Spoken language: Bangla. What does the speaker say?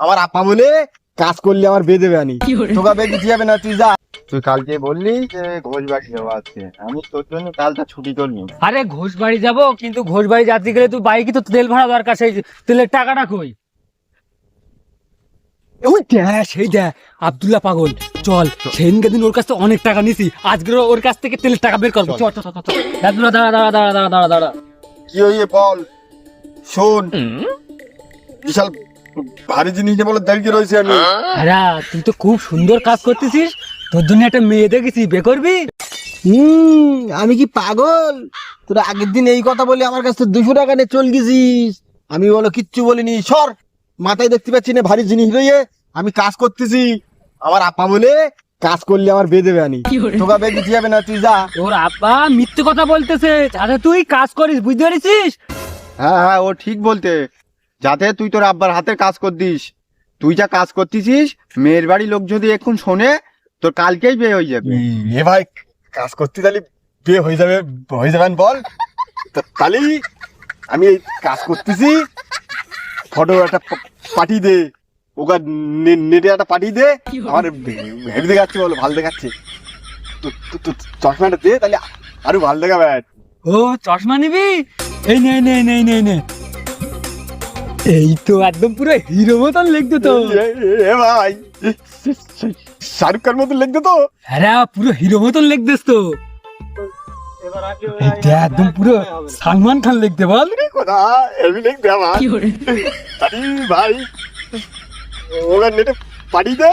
আমার আপা বলে কাজ করলে আমার বেঁধে দেবে আনি, তোকে বেঁধে যাবে না, তুই যা। তুই কালকে বললি যে ঘোষ বাড়ি যাবো আজকে, আমি তোর জন্য কালটা ছুটি করলি। আরে ঘোষ বাড়ি যাবো, কিন্তু ঘোষ বাড়ি যাতে গেলে তুই বাইকে তো তেল ভাড়া দরকার, সেই তেলের টাকাটা কই? ওই দেখ, সেই দেখ আব্দুল্লাহ পাগল, চল সেদিনকে দিন ওর কাছ থেকে অনেক টাকা নিছি, আজকে ওর কাছ থেকে তেলের টাকা বের করবো, চল চল চল চল। আব্দুল্লাহ দাঁড়া দাঁড়া দাঁড়া দাঁড়া দাঁড়া দাঁড়া। কি হইয়ে বল? শোন, বিশাল ভারী জিনিস নিয়ে বলে দাঁড়িয়ে রয়েছে আমি। আরে তুই তো খুব সুন্দর কাজ করতেছিস, তোর জন্য একটা মেয়ে দেখেছি, বে করবি? আমি কি পাগল? তোরা আগের দিন এই কথা বলে আমার কাছে 200 টাকা নিয়ে চল গেছিস। আমি বলো কিচ্ছু বলিনি, সর। মাথায় দেখতে পাচ্ছি না ভারী জিনিস রয়ে, আমি কাজ করতেছি। আমার আপা বলে কাজ করলে আমার বেঁধে দেবে আনি, তোকে বেঁধে যাবে না, তুই যা। তোর আব্বা মিথ্যে কথা বলতেছে, যাতে তুই কাজ করিস, বুঝতে পারিস? হ্যাঁ হ্যাঁ, ও ঠিক বলতে, যাতে তুই তোর আব্বার হাতে কাজ করতিস। তুই যা কাজ করতেছিস, মেয়ের বাড়ির লোক যদি এখন শোনে, তোর কালকেই বিয়ে হয়ে যাবে। এ ভাই, কাজ করতে তাহলে বিয়ে হয়ে যাবে, হয়ে যাবেন বল। তাহলে আমি এই কাজ করতেছি, ফটো একটা পাঠিয়ে দে, ওকে নেটে একটা পাঠিয়ে দে। আমার হেভি দেখাচ্ছে, বলো ভালো দেখাচ্ছে। চশমাটা দে, তাহলে আরো ভালো দেখাবে। ও চশমা নিবি? এই নে নে নে নে নে, এই তো একদম পুরো হিরো মতন লিখতো তো। এ ভাই, শাহরুখ খান মতন লিখতো তো। হ্যাঁ পুরো হিরো মতন লিখতেছ তো, এইটা একদম পুরো সালমান খান লিখতে বল। কথা এমনি লিখবে আমার আরে ভাই, ওকে নেটে পাঠিয়ে দে।